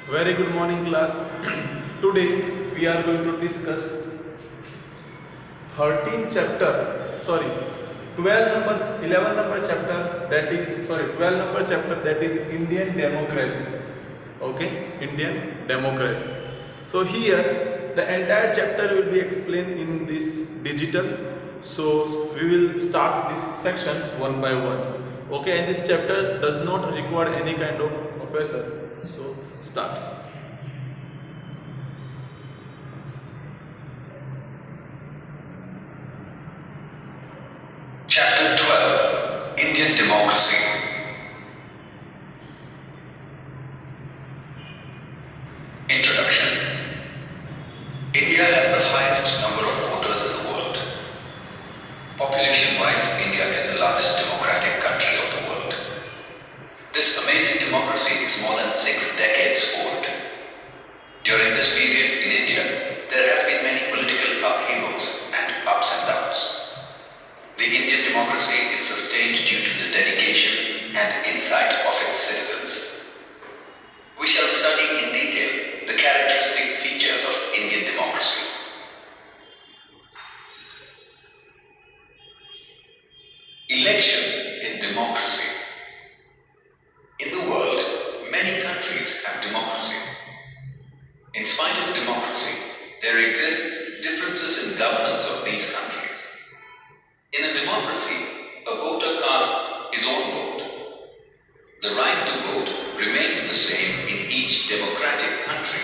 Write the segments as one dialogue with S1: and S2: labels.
S1: Very good morning, class. Today we are going to discuss 13 chapter, sorry, 12 number, 11 number chapter, that is, sorry, 12 number chapter, that is Indian democracy. Okay, Indian democracy. So here the entire chapter will be explained in this digital. So we will start this section one by one. Okay, and this chapter does not require any kind of professor. So start.
S2: Chapter 12, Indian Democracy. Introduction. India has the highest number of voters in the world. Population-wise, India is the largest democratic country of the world. This amazing democracy is more than 6 decades old. During this period in India, there has been many political upheavals and ups and downs. The Indian democracy is sustained due to the dedication and insight of its citizens. We shall study in detail the characteristic features of Indian democracy. Election in democracy. In the world, many countries have democracy. In spite of democracy, there exists differences in governance of these countries. In a democracy, a voter casts his own vote. The right to vote remains the same in each democratic country,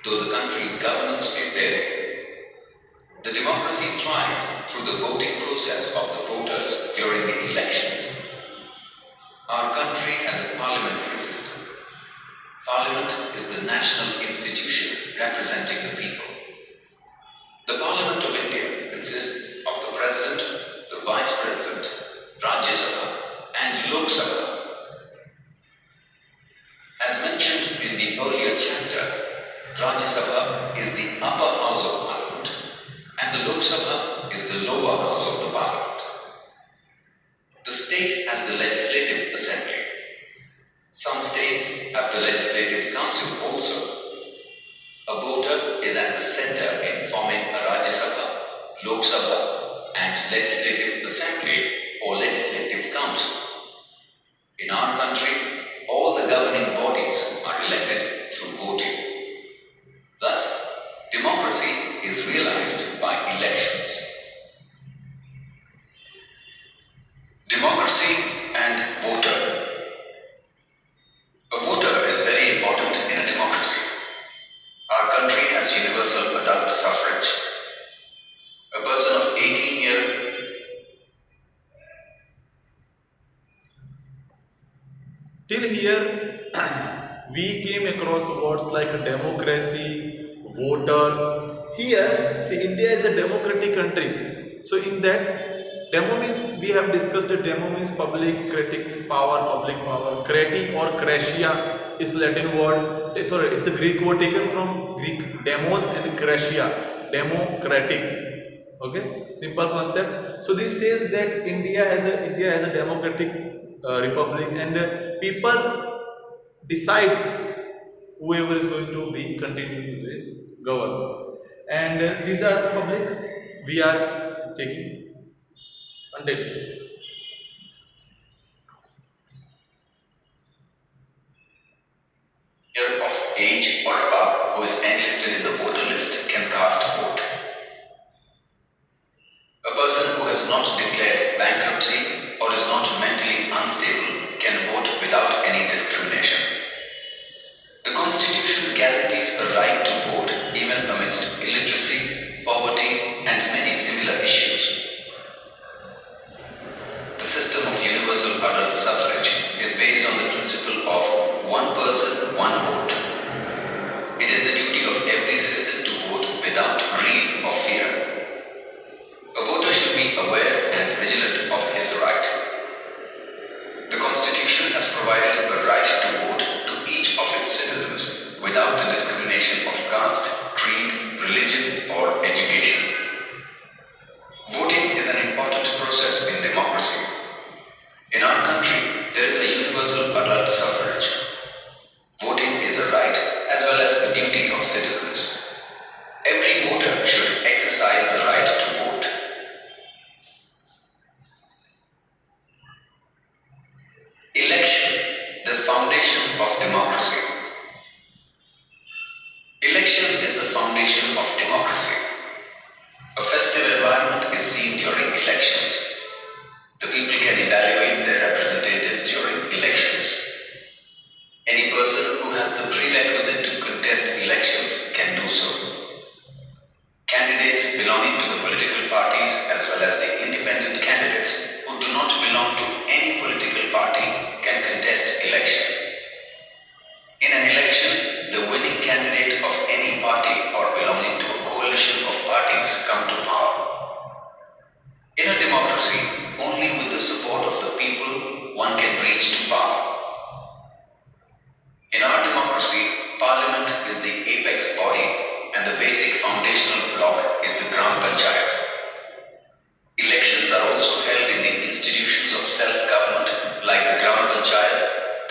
S2: though the country's governance may vary. The democracy thrives through the voting process of the voters during the elections. Our country has a parliamentary system. Parliament is the national institution representing the people. The Parliament of India consists of the President, the Vice President, Rajya Sabha and Lok Sabha. As mentioned in the earlier chapter, Rajya Sabha is the upper house of Parliament and the Lok Sabha is the lower house of the Parliament. The state has the Legislative Assembly. Some states have the Legislative Council also. A voter is at the center in forming a Rajya Sabha, Lok Sabha and Legislative Assembly or Legislative Council. In our country, all the governing bodies are elected through voting. Thus, democracy is realized by elections. Democracy and voter. A voter is very important in a democracy. Our country has universal adult suffrage. A person of 18 years
S1: Till here, we came across words like democracy, voters. Here, see, India is a democratic country. So, in that, demo means, we have discussed that demo means public, kratic means power, public power. Krati or kratia is Latin word. Sorry, it's a Greek word taken from Greek demos and kratia, democratic. Okay, simple concept. So this says that India has a democratic republic, and people decides whoever is going to be continuing to this govern. And these are the public. We are taking until
S2: of age or above who is enlisted in the voter list can cast vote. A person who has not declared bankruptcy or is not mentally unstable can vote without any discrimination. The Constitution guarantees a right to vote even amidst illiteracy, poverty, and many similar issues. The system of universal adult suffrage is based on the principle of one person, one vote. It is the duty of every citizen to vote without greed or fear. A voter should be aware and vigilant of his right. The Constitution has provided a right to vote to each of its citizens without the discrimination of caste, creed, religion, or education. Voting is an important process in democracy. In our country, there is a universal adult suffrage. Voting is a right as citizens. Every voter should exercise the right to vote. Election, the foundation of democracy. Election is the foundation of democracy. A festive environment is seen during elections. The people can evaluate their representatives during elections. Any person who has the prerequisite to contest elections can do so. Candidates belonging to the political parties as well as the independent candidates who do not belong to any political party can contest election. In an election, the winning candidate of any party or belonging to a coalition of parties come to power. In a democracy, only with the support of the people one can reach to power. In our democracy, Parliament is the apex body and the basic foundational block is the Gram Panchayat. Elections are also held in the institutions of self-government like the Gram Panchayat,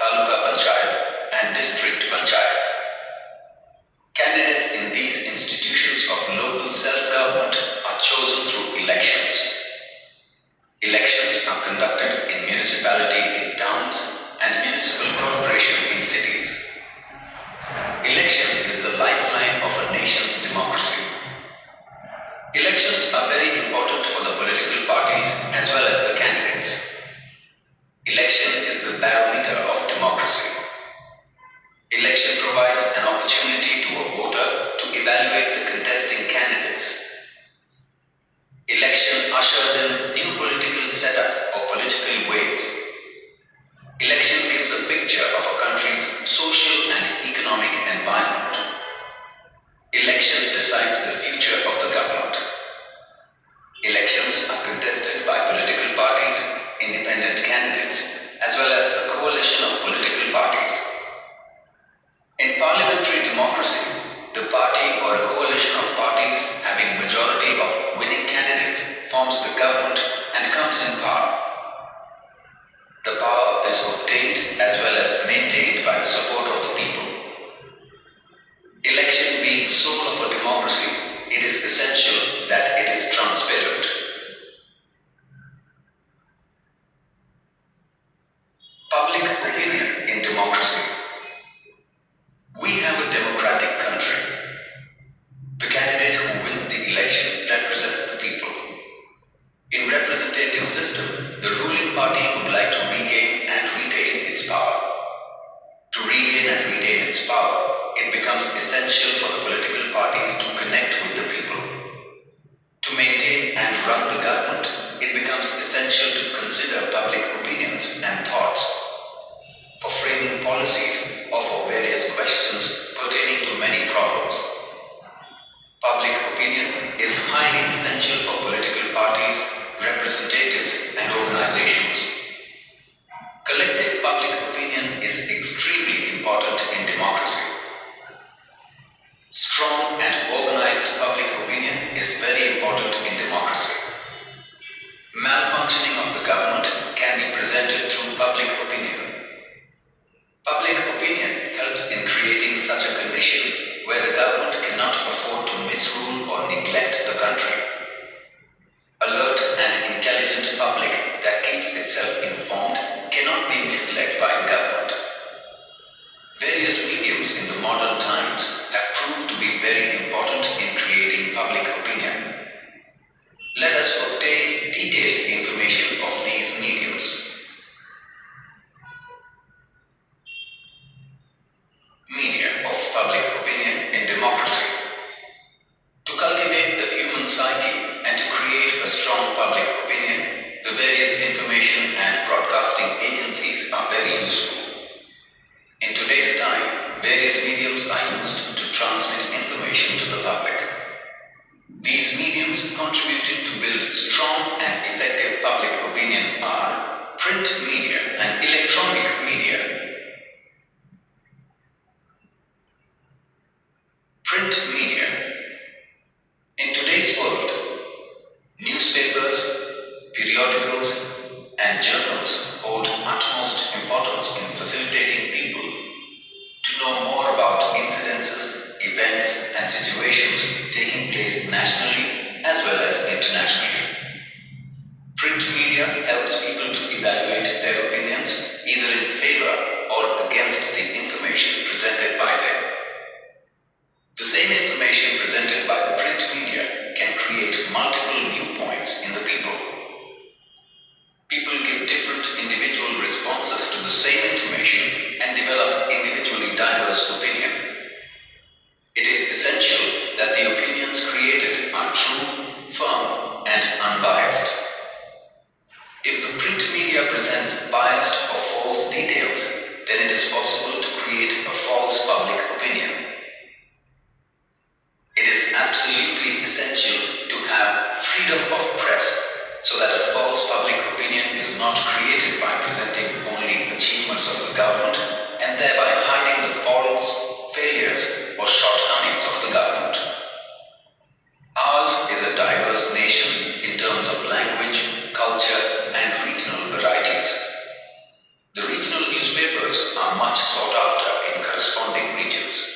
S2: Taluka Panchayat and District Panchayat. Candidates in these institutions of local self-government are chosen through elections. Elections are conducted in municipality in towns and municipal corporation in cities. Election is the lifeline of a nation's democracy. Elections are very important for the political parties as well as the candidates. Election is the barometer of democracy. Election provides an opportunity to a voter to evaluate the contesting candidates. Election ushers in new political setup or political waves. Election gives a picture of a country's social and economic environment. Election decides the future of the government. Elections are contested by political parties, independent candidates, as well as a coalition of political parties. In parliamentary democracy, the party or a coalition of parties having majority of winning candidates forms the government and comes in power. The power is obtained as well as maintained by the support of the people. Election being soul of a democracy, it is essential that it is transparent. Public opinion in democracy. We have a democratic country. The candidate who wins the election represents the people. In representative system, the ruling party would like to regain and retain its power. To regain and retain its power, it becomes essential for the political parties to connect with the people. To maintain and run the government, it becomes essential to consider public opinions and thoughts. For framing policies or for various questions pertaining to many problems. Public opinion is highly essential for political parties, representatives and organizations. Collective public opinion is extremely important in democracy. Strong and organized public opinion is very important in democracy. Malfunctioning of the government can be presented through public opinion. Public opinion helps in creating such a condition where the government cannot afford to misrule or neglect the country. Alert and intelligent public that keeps itself informed cannot be misled by the government. Various mediums in the modern times have proved to be very important in creating public opinion. Let us obtain detailed information of these mediums. Media of public opinion in democracy. To cultivate the human psyche and to create a strong public opinion, the various information and broadcasting agencies are very useful. In today's time, various mediums are used to transmit information to the public. These mediums contributing to build strong and effective public opinion are print media and electronic media. Print media. In today's world, newspapers, periodicals, and journals hold utmost importance in facilitating people to know more about incidences events, and situations taking place nationally as well as internationally. Print media helps people to evaluate their opinions either in favor or against the information presented by them. The same information presented by the print media can create multiple viewpoints in the people. People give different individual responses to the same information and develop individually diverse opinion. It is essential that the opinions created are true, firm, and unbiased. If the print media presents biased or false details, then it is possible to create a false public opinion. It is absolutely essential to have freedom of press so that a false public opinion is not created by presenting only achievements of the government and thereby hiding the faults, failures, or shortcomings of the government. Ours is a diverse nation in terms of language, culture, and regional varieties. The regional newspapers are much sought after in corresponding regions.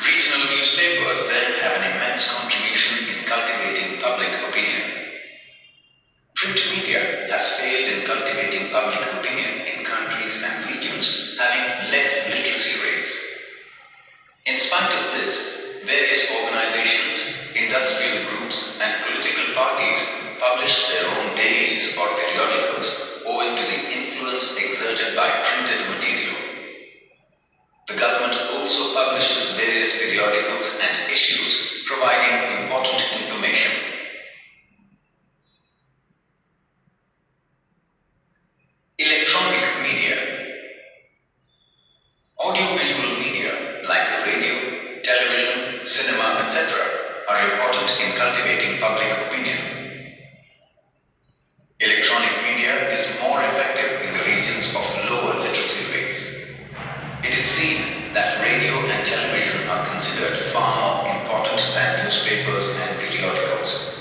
S2: Regional newspapers then have an immense contribution in cultivating public opinion. Print media has failed in cultivating public opinion in countries and regions having less literacy rates. In spite of this, various organizations, industrial groups, and political parties publish their own dailies or periodicals owing to the influence exerted by printed material. The government also publishes various periodicals and issues providing important information. Electronic media. Audiovisual media like the radio, television, cinema, etc. are important in cultivating public opinion. Electronic media is more effective in the regions of lower literacy rates. It is seen that radio and television are considered far more important than newspapers and periodicals.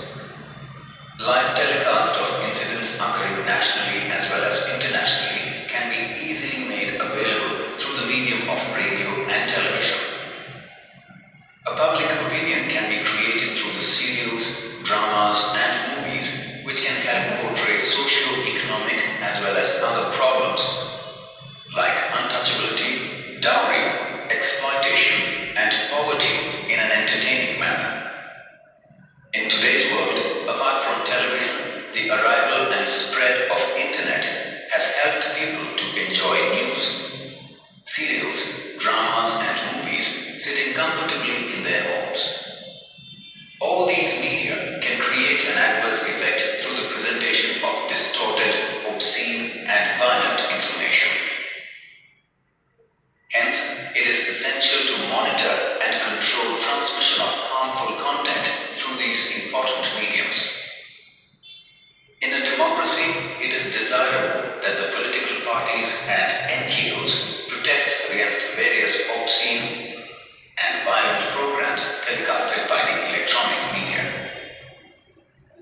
S2: Live telecast of incidents occurring nationally as well as internationally can be easily made available through the medium of radio and television. A public opinion can be created through the serials, dramas, and movies which can help portray socio-economic as well as other problems like untouchability, dowry, exploitation, and poverty in an entertaining manner. In today's world, apart from television, the arrival and spread of internet has helped people to enjoy news, serials, dramas, and movies sitting comfortably in their homes. All these media can create an adverse effect through the presentation of distorted, obscene, and violent information. Hence, it is essential to monitor and control transmission of harmful content through these important mediums. In a democracy, it is desirable that the political parties and NGOs protest against various obscene and violent programs telecasted by the electronic media.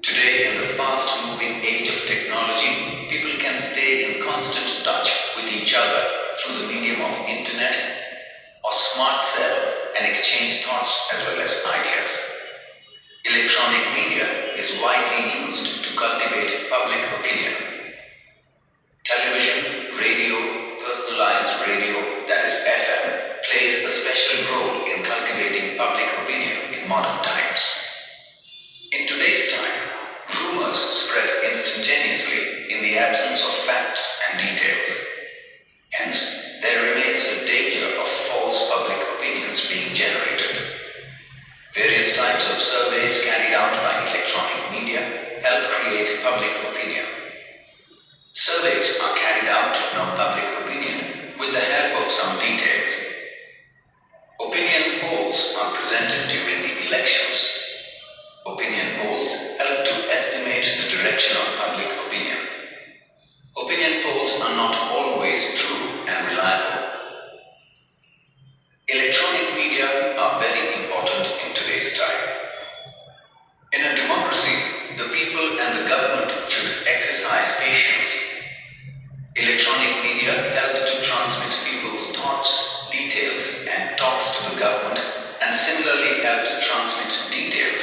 S2: Today, in the fast-moving age of technology, people can stay in constant touch with each other through the medium of internet or smart cell and exchange thoughts as well as ideas. Electronic media is widely used to cultivate public opinion. Television, radio, personalized radio, that is FM, plays a special role in cultivating public opinion in modern times. In today's time, rumors spread instantaneously in the absence of facts and details. Hence, there remains a danger of false public opinions being generated. Various types of surveys carried out by electronic media help create public opinion. Surveys are carried out to know public opinion with the help of some details. Opinion polls are presented during the elections. Opinion polls help to estimate the direction of public opinion. Opinion polls are not always true and reliable. Electronic media are very important in today's time. In a democracy, the people and the government should exercise patience. Electronic media helps to transmit people's thoughts, details, and talks to the government and particularly helps transmit details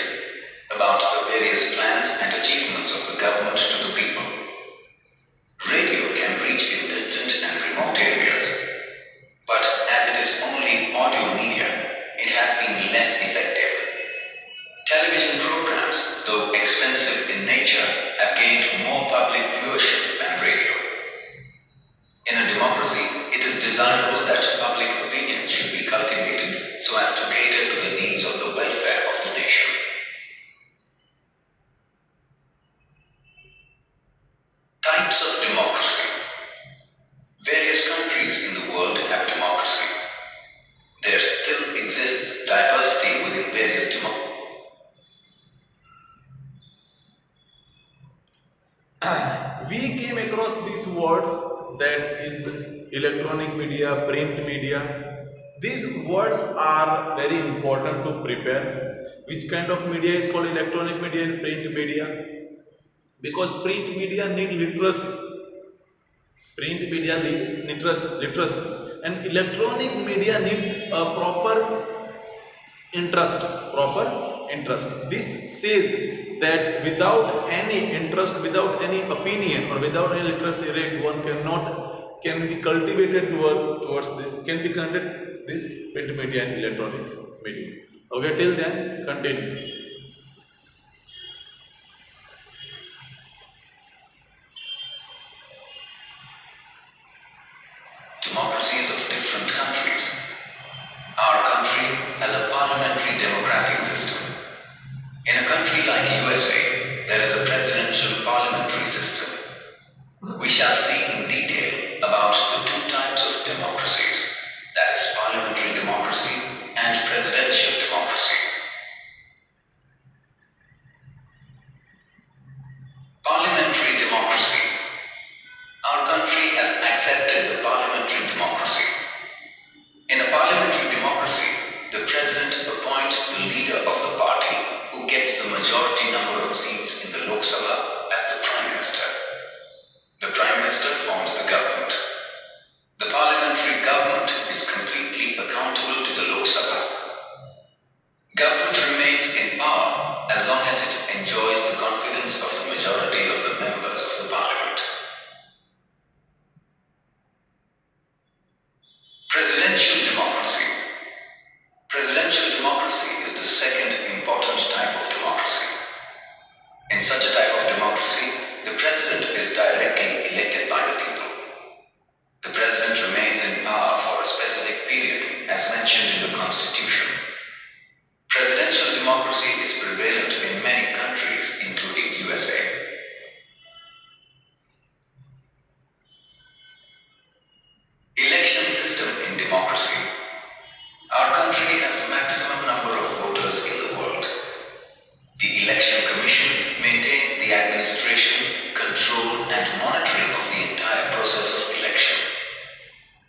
S2: about the various plans and achievements of the government to the people. Radio can reach in distant and remote areas, but as it is only audio media, it has been less effective. Television programs, though expensive in nature, have gained more public viewership than radio. In a democracy, it is desirable that public opinion should be cultivated so as to cater to the needs of the welfare of the nation. Types of democracy. Various countries in the world have democracy. There still exists diversity within various democracies.
S1: We came across these words, that is electronic media, print media. These words are very important to prepare. Which kind of media is called electronic media and print media? Because print media need literacy. Print media need literacy. And electronic media needs a proper interest. This says that without any interest, without any opinion, or without any literacy rate, one can be cultivated towards this, can be conducted this print media and electronic media. Okay, till then, continue.
S2: Democracies of different countries. Our country has a parliamentary democratic system. In a country like USA, there is a presidential parliamentary system. We shall see in detail about the two types of democracies, that is parliamentary democracy and presidential democracy. Parliamentary democracy. Our country has accepted the parliamentary democracy. In a parliamentary democracy, the president appoints the leader of the party who gets the majority number of seats in the Lok Sabha as the Prime Minister. The Prime Minister forms the government. The parliamentary government is completely accountable to the Lok Sabha. Government remains in power as long as it enjoys the confidence of the majority of the members of the parliament. Presidential democracy. Presidential democracy is the second important type of democracy. In such a type of democracy, the president is directly elected by the people. The president remains in power for a specific period, as mentioned in the Constitution. Presidential democracy is prevalent in many countries, including USA. Election system in democracy. Our country has maximum number of voters in the world. The Election Commission maintains the administration, control and monitoring of the entire process of election.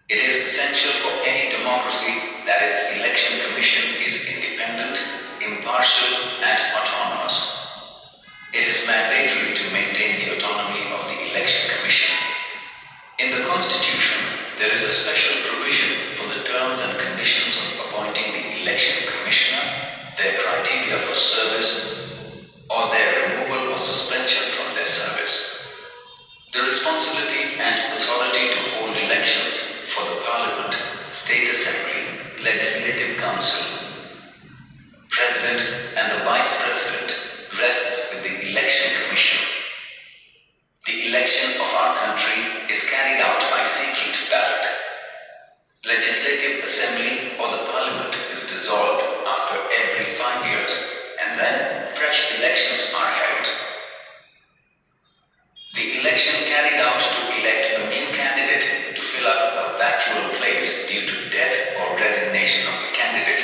S2: It is essential for any democracy that its Election Commission is independent, impartial and autonomous. It is mandatory to maintain the autonomy of the Election Commission. In the Constitution, there is a special provision for the terms and conditions of appointing the election commissioner, their criteria for service, or their removal or suspension from their service. The responsibility and authority to hold elections for the Parliament, State Assembly, Legislative Council, President and the Vice President rests with the Election Commission. The election of our country is carried out by secret ballot. Legislative Assembly or the Parliament is dissolved after every 5 years, and then fresh elections are held. The election carried out to elect a new candidate to fill up a vacuous place due to death or resignation of the candidate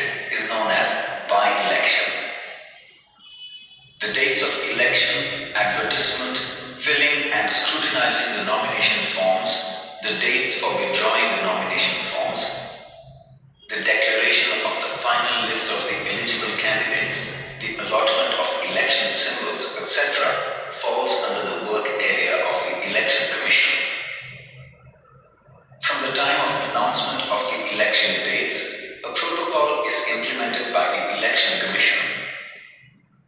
S2: Election Commission.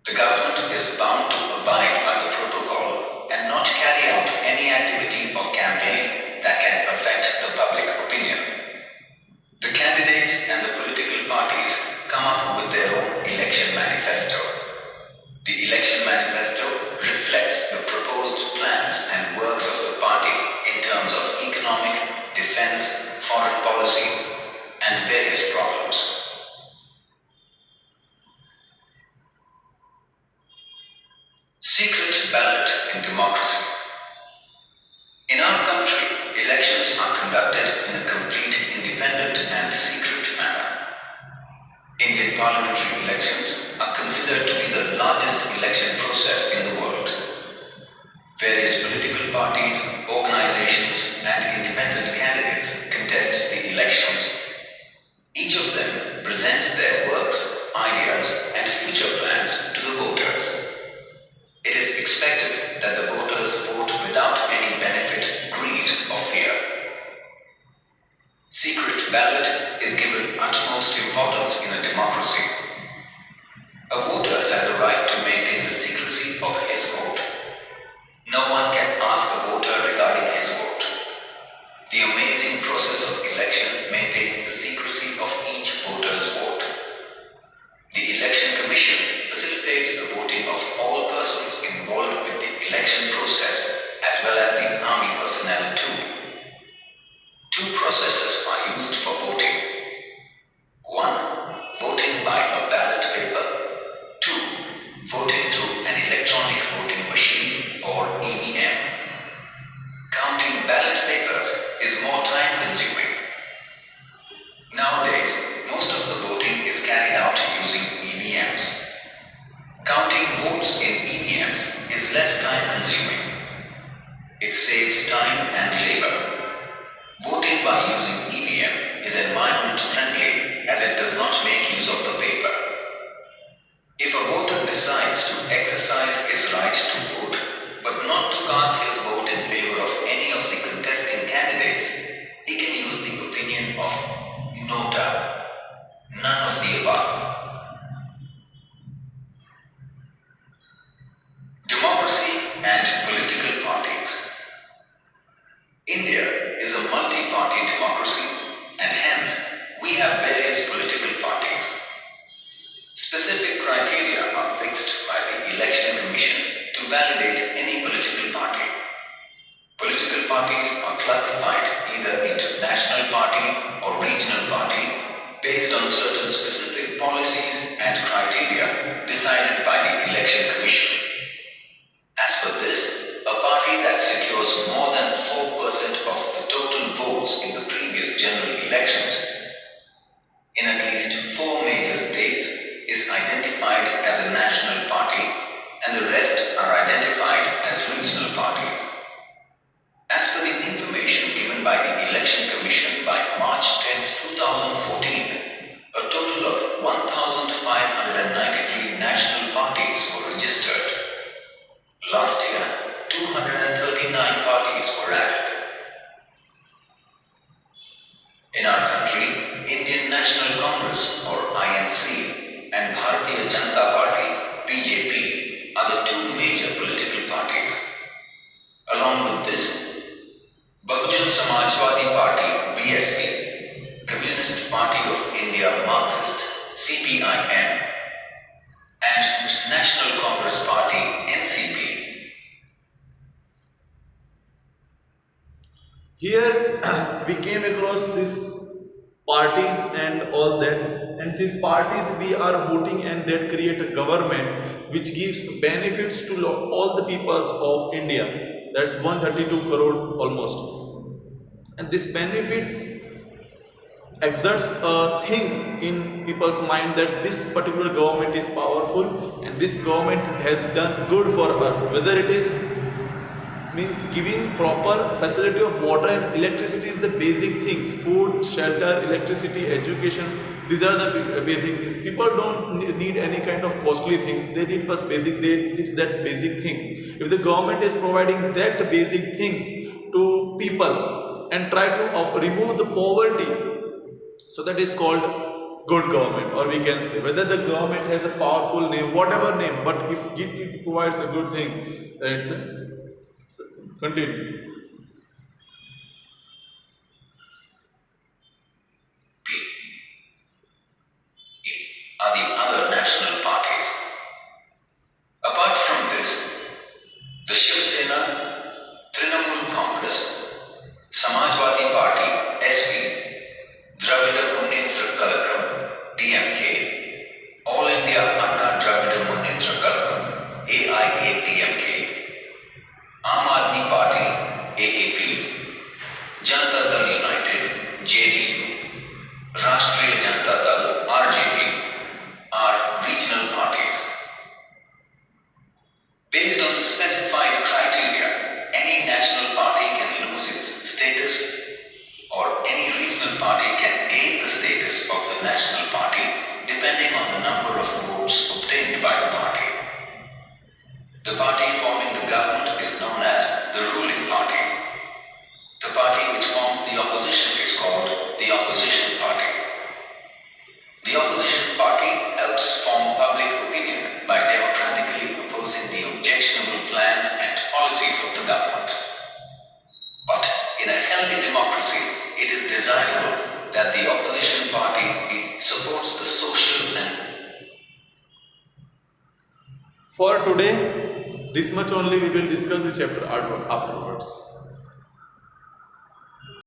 S2: The government is bound to abide by the protocol and not carry out any activity or campaign that can affect the public opinion. The candidates and the political parties come up with their own election manifesto. The election manifesto reflects the proposed plans and works of the party in terms of economic, defense, foreign policy, and various problems. Secret ballot in democracy. In our country, elections are conducted in a complete, independent, and secret manner. Indian parliamentary elections are considered to be the largest election process in the world. Various political parties, organizations, and independent candidates contest the elections. Each of them presents their works, ideas, and future plans to the voters. It is expected that the voters vote without any benefit, greed, or fear. Secret ballot is given utmost importance in a democracy. A voter has a right to maintain the secrecy of his vote. No one can ask a voter regarding his vote. The amazing process of election maintains the secrecy of each voter's vote. The Election Commission facilitates the voting of all persons involved with the election process as well as the army personnel too. Two processes are used for voting. 1. Voting by a ballot paper. 2. Voting through an electronic voting machine or EVM. Counting ballot papers is more time consuming. Nowadays, most of the voting is carried out using EVMs. Counting votes in EVMs is less time consuming. It saves time and labor. Voting by using EVM is environment friendly as it does not make use of the paper. If a voter decides to exercise his right to vote but not to cast his vote in favor of any of the contesting candidates, he can use the opinion of nota, none of the above. Democracy and political parties. India is a multi-party democracy and hence we have various political parties. Specific criteria are fixed by the Election Commission to validate any political party. Political parties are classified either into national party or regional party based on certain specific policies and criteria decided by the Election Commission. As per this, a party that secures more than 4% of the total votes in the previous general elections in at least 4 major states is identified as a national party and the rest are identified as regional parties. As per the information given by the Election Commission by March 10, 2014, a total of 1,593 national parties were registered. Last year, 239 parties were added. In our country, Indian National Congress or INC and Bharatiya Janata Party BJP are the two major political parties. Along with this, Bahujan Samajwadi Party BSP, Communist Party of India Marxist CPIM, and National Congress Party NCP.
S1: Here we came across these parties and all that, and these parties we are voting and that create a government which gives benefits to all the peoples of India. That's 132 crore almost, and this benefits exerts a thing in people's mind that this particular government is powerful and this government has done good for us, whether it is means giving proper facility of water and electricity is the basic things. Food, shelter, electricity, education, these are the basic things. People don't need any kind of costly things. They need just basic, it's that basic thing. If the government is providing that basic things to people and try to remove the poverty, so that is called good government, or we can say whether the government has a powerful name, whatever name, but if it provides a good thing, then it's a continue.
S2: Are the other national parties. Apart from this, the Shiv Sena, Trinamool Congress, Samajwadi Party (SP), Dravida Munnetra Kazhagam (DMK), All India Anna Dravida Munnetra Kazhagam (AIADMK), Aam Aadmi Party (AAP), Janata Dal United (JDU), Rashtriya Janata Dal (RJD) are regional parties. Based on the specified criteria, any national party can lose its status, or any regional party can gain the status of the national party depending on the number of votes obtained by the party. The party forming the government is known as the ruling party. The party which forms the opposition is called the opposition party. The opposition party helps form public opinion by democratically opposing the objectionable plans and policies of the government. But in a healthy democracy, it is desirable that the opposition party supports the social and...
S1: For today, this much only we will discuss the chapter afterwards.